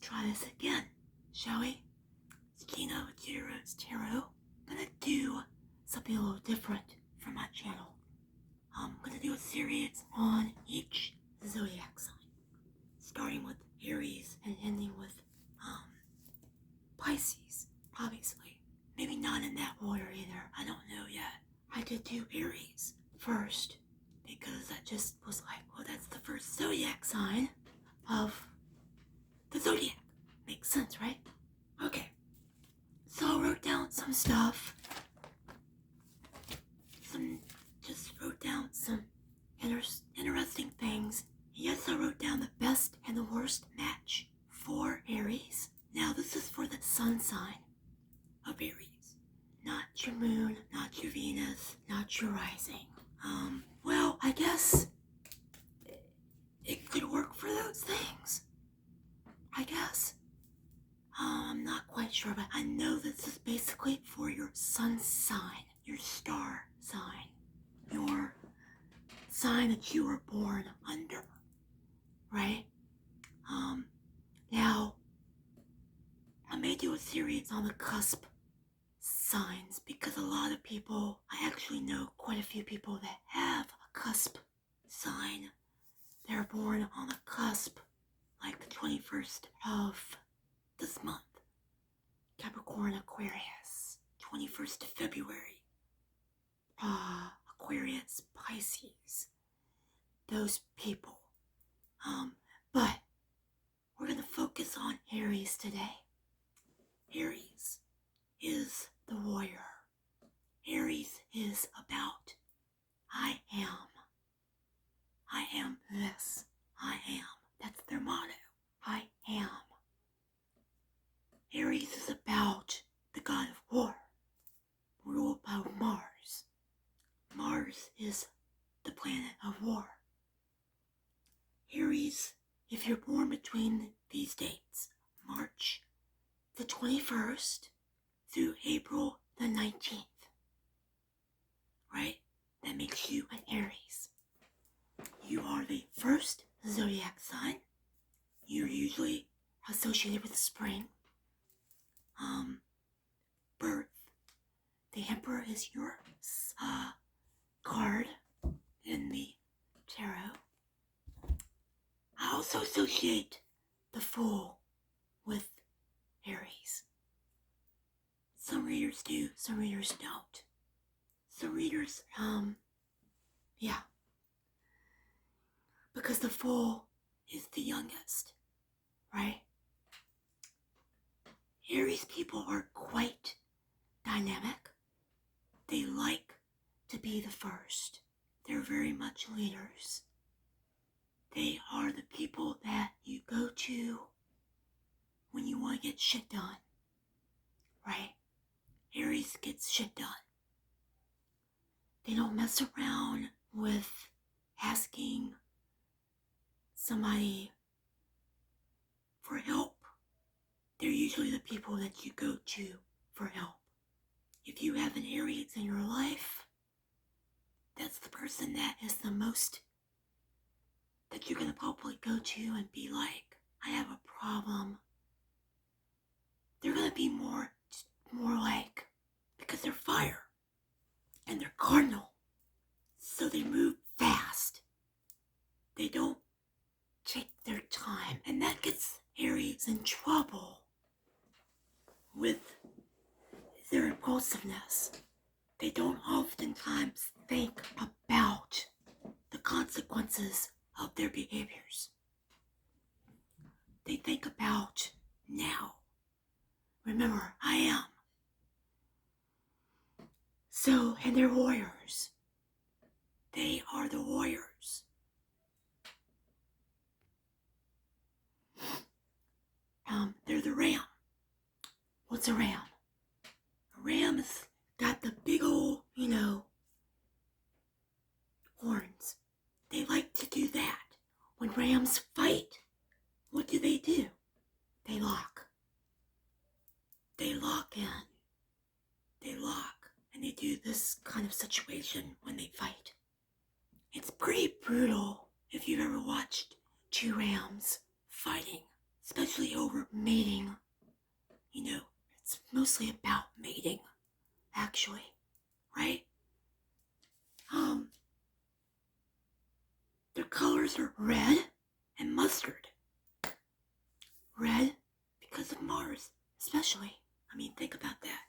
try this again, shall we? It's Gina with Tudor's Tarot. I'm gonna do something a little different for my channel. I'm gonna do a series on each zodiac sign, starting with Aries and ending with Pisces, obviously. Maybe not in that order either, I don't know yet. I did do Aries first, because I just was like, well, that's the first zodiac sign of the zodiac. Makes sense, right? Okay. So I wrote down some stuff. Just wrote down some interesting things. Yes, I wrote down the best and the worst match for Aries. Now this is for the sun sign of Aries. Not your moon, not your Venus, not your rising. Well, I guess it could work for those things. I guess. I'm not quite sure, but I know this is basically for your sun sign, your star sign, your sign that you were born under, right? Now, I may do a series on the cusp signs because a lot of people, I actually know quite a few people that have a cusp sign. They're born on the cusp, like the 21st of this month. Capricorn, Aquarius, 21st of February. Aquarius, Pisces. Those people. But we're going to focus on Aries today. Aries is the warrior. Aries is about I am. I am this. I am. That's their motto. I am. Aries is about the god of war, ruled by Mars. Mars is the planet of war. Aries, if you're born between these dates, March the 21st through April the 19th, right? That makes you an Aries. You are the first zodiac sign. You're usually associated with spring. Birth. The Emperor is your card in the tarot. I also associate the Fool with Aries. Some readers do, some readers don't. Some readers, yeah. Because the Fool is the youngest, right? Aries people are quite dynamic. They like to be the first. They're very much leaders. They are the people that you go to when you want to get shit done, right? Aries gets shit done. They don't mess around with asking somebody for help. They're usually the people that you go to for help. If you have an Aries in your life, that's the person that is the most that you're going to probably go to and be like, I have a problem. They're going to be more like, because they're fire and they're cardinal, so they move fast. They don't take their time, and that gets Aries in trouble with their impulsiveness. They don't oftentimes think about the consequences of their behaviors. They think about now. Remember, I am. So, and they're warriors. They are the warriors. They're the ram. What's a ram? A ram has got the big old, horns. They like to do that. When rams fight, what do? They lock. They lock in. They lock. And they do this kind of situation when they fight. It's pretty brutal if you've ever watched two rams fighting, especially especially over mating. It's mostly about mating, actually, right? Their colors are red and mustard. Red because of Mars, especially. Think about that,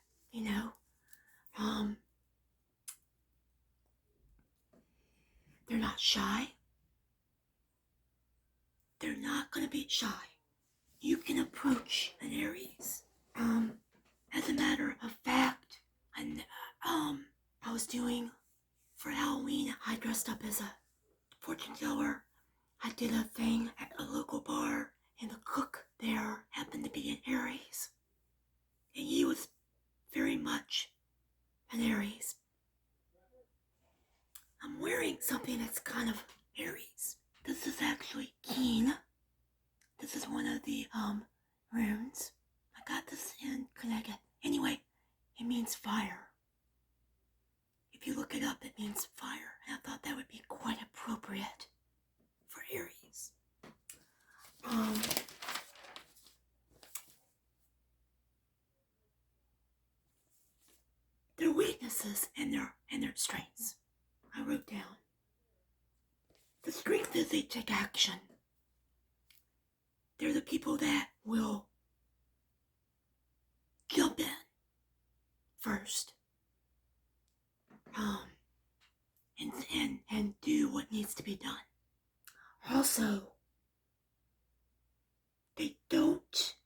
They're not shy. They're not going to be shy. You can approach an Aries. As a matter of fact, I was doing, for Halloween, I dressed up as a fortune teller. I did a thing at a local bar, and the cook there happened to be an Aries. And he was very much an Aries. I'm wearing something that's kind of Aries. This is actually Keen. This is one of the runes. I got this in Connecticut. Anyway, it means fire. If you look it up, it means fire. And I thought that would be quite appropriate for Aries. Their weaknesses and their strengths. I wrote down. The strength is they take action. They're the people that will jump in first. And do what needs to be done. Also, they don't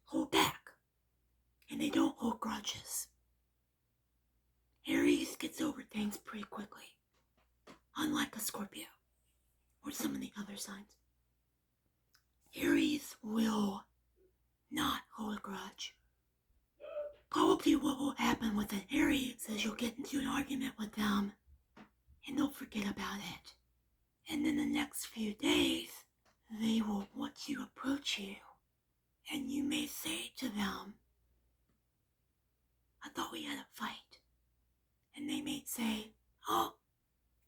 hold back, and they don't hold grudges. Aries gets over things pretty quickly, unlike a Scorpio or some of the other signs. Aries will not hold a grudge. Probably what will happen with an Aries is you'll get into an argument with them and they'll forget about it. And then the next few days, they will want to approach you. And you may say to them, I thought we had a fight. And they may say, oh,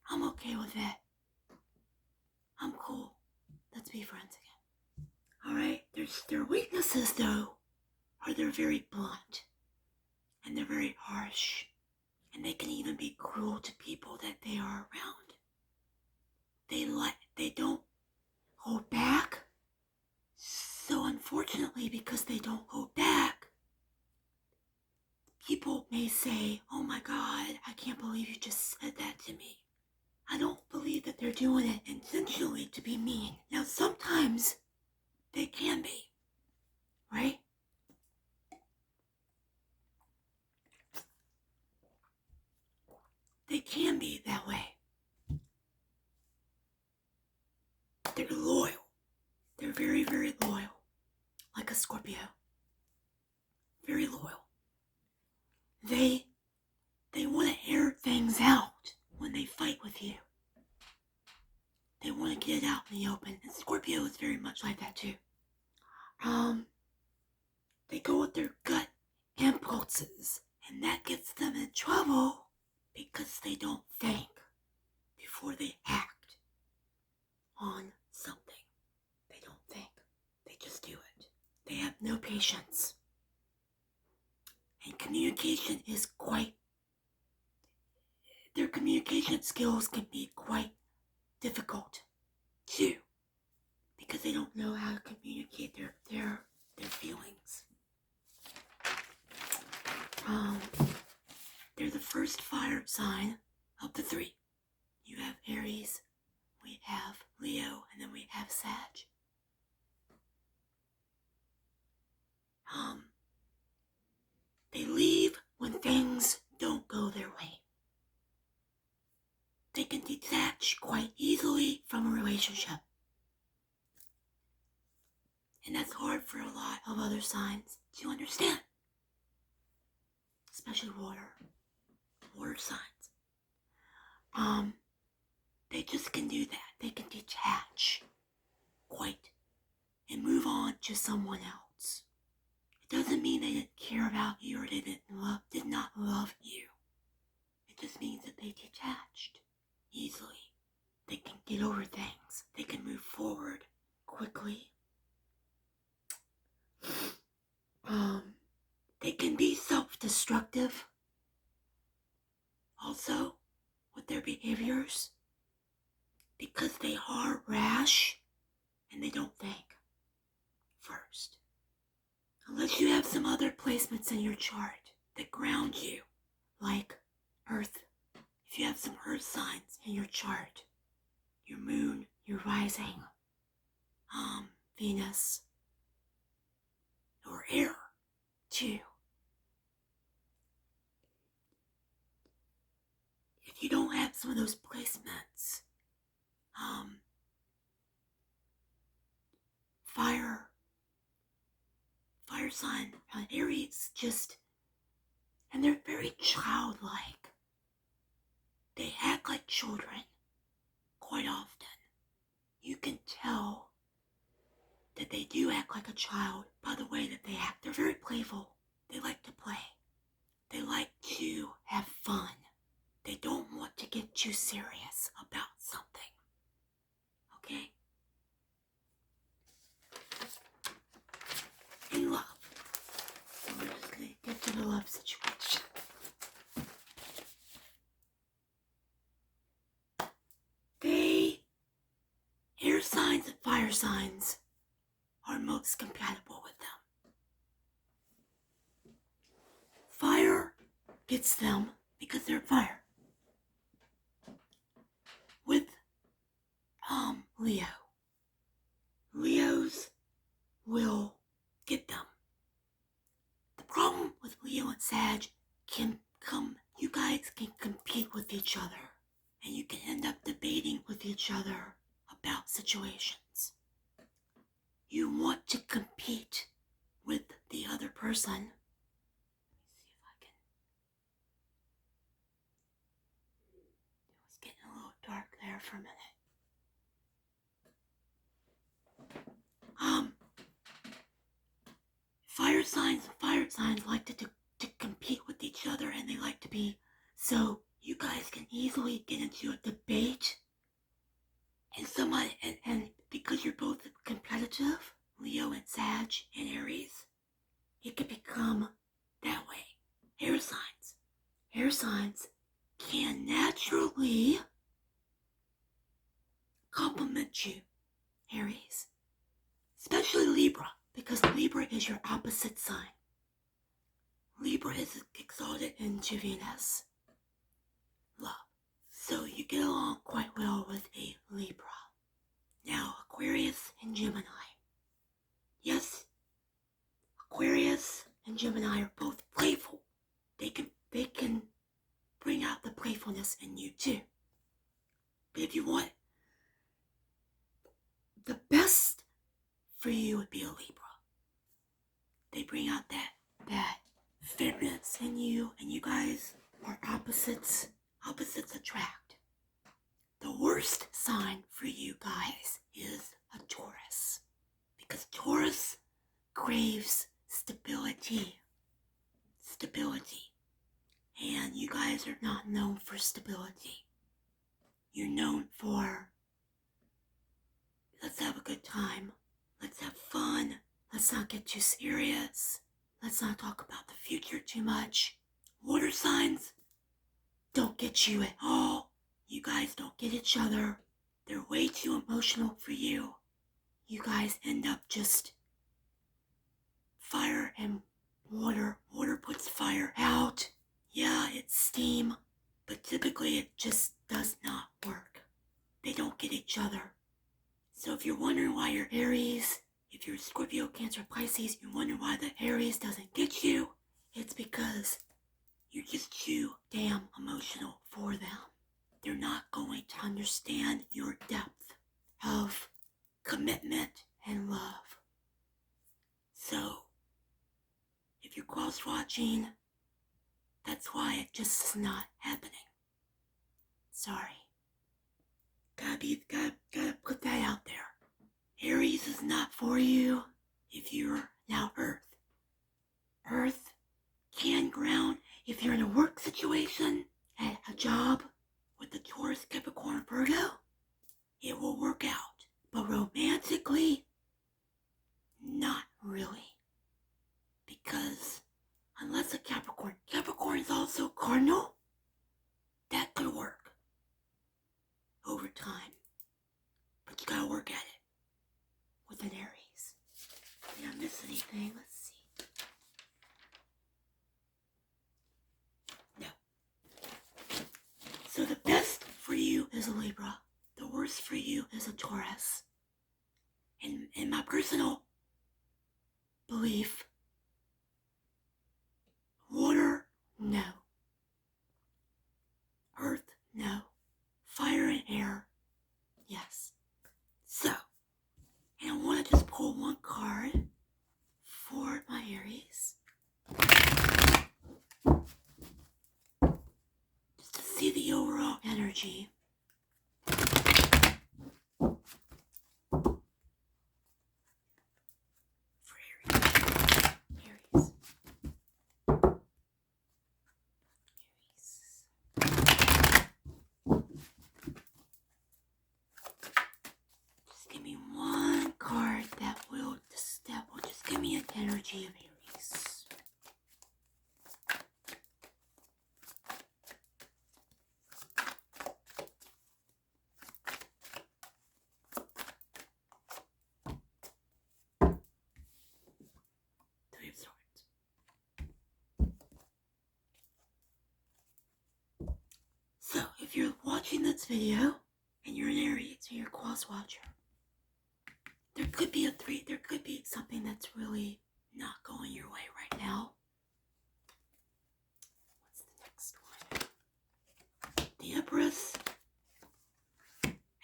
I'm okay with it. I'm cool. Let's be friends again. Alright? Their weaknesses, though, are they're very blunt. And they're very harsh. And they can even be cruel to people that they are around. They don't hold back. So unfortunately, because they don't hold back, people may say, oh my God, I can't believe you just said that to me. I don't believe that they're doing it intentionally to be mean. Now sometimes they can be, right? They can be that way. They're loyal. They're very, very loyal. Like a Scorpio. Very loyal. They want to air things out when they fight with you. They want to get it out in the open. And Scorpio is very much like that too. They go with their gut impulses. And that gets them in trouble because they don't think before they act on something. They don't think. They just do it. They have no patience. And communication is their communication skills can be quite difficult too, because they don't know how to communicate their feelings. They're the first fire sign of the three. You have Aries, we have Leo, and then we have Sag. They leave when things don't go their way. They can detach quite easily from a relationship. And that's hard for a lot of other signs to understand. Especially water signs. They just can do that. They can detach quite and move on to someone else. It doesn't mean they didn't care about you or they did not love you. It just means that they detached easily. They can get over things. things. They can move forward quickly. They can be self-destructive also with their behaviors because they are rash and they don't think first. Unless you have some other placements in your chart that ground you, like Earth. If you have some Earth signs in your chart, your moon, your rising, Venus, or air, too. If you don't have some of those placements, fire sign, Aries, and they're very childlike. They act like children quite often. You can tell that they do act like a child by the way that they act. They're very playful. They like to play. They like to have fun. They don't want to get too serious about something. Okay? In love. So we're just going to get to the love situation. Air signs and fire signs are most compatible with them. Fire gets them because they're fire. With Leo. Leos will get them. The problem with Leo and Sag you guys can compete with each other, and you can end up debating with each other about situations. You want to compete with the other person. Let me see if I can. It was getting a little dark there for a minute. Fire signs like to compete with each other, and they like to be, so you guys can easily get into a debate, and because you're both competitive, Leo and Sag and Aries, it can become that way. Air signs can naturally complement you, Aries, especially Libra, because Libra is your opposite sign. Libra is exalted into Venus. Love. So you get along quite well with a Libra. Now, Aquarius and Gemini. Yes, Aquarius and Gemini are both playful. They can bring out the playfulness in you too. But if you want, the best for you would be a Libra. They bring out that fitness in you, and you guys are opposites. Opposites attract. The worst sign for you guys is a Taurus, because Taurus craves stability, and you guys are not known for stability. You're known for, let's have a good time, let's have fun, let's not get too serious, let's not talk about the future too much. Water signs don't get you at all. You guys don't get each other. They're way too emotional for you. You guys end up just fire and water. Water puts fire out. Yeah, it's steam, but typically it just does not work. They don't get each other. So if you're wondering why you're Aries, if you're Scorpio, Cancer, Pisces, you're wondering why the Aries doesn't get you, it's because you're just too damn emotional for them. They're not going to understand your depth of commitment and love. So, if you're cross-watching, that's why it just is not happening. Sorry. Gotta put that out there. Aries is not for you if you're now Earth. Earth can ground if you're in a work situation, at a job with the Taurus, Capricorn, Virgo. It will work out. worst for you is a Taurus. In my personal belief, water, no. Earth, no. Fire and air, yes. So, and I want to just pull one card for my Aries. Just to see the overall energy. For Aries. Just give me one card that will just give me an energy of Aries. Three of Swords. So, if you're watching this video and you're an Aries or you're a cross watcher, there could be something that's really not going your way right now. What's the next one? The Empress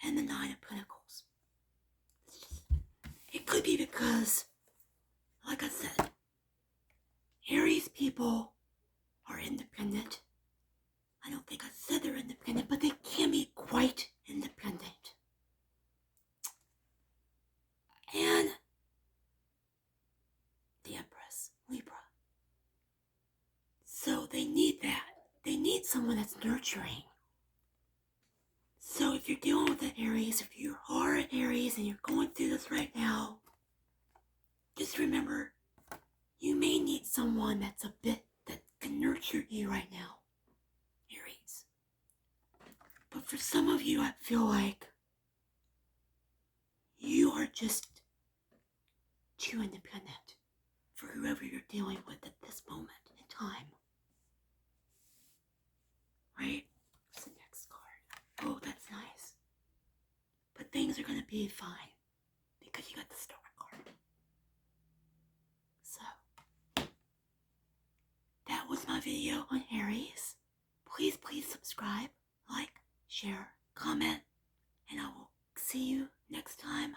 and the Nine of Pentacles. It could be because, like I said, Aries people are independent. I don't think I said they're independent, but they can be quite independent. And the Empress, Libra. So they need that. They need someone that's nurturing. So if you're dealing with an Aries, if you are an Aries and you're going through this right now, just remember, you may need someone that can nurture you right now, Aries. But for some of you, I feel like you are just too independent for whoever you're dealing with at this moment in time. Right? What's the next card? Oh, that's nice. But things are going to be fine because you got the Star card. So, that was my video on Aries. Please subscribe, like, share, comment, and I will see you next time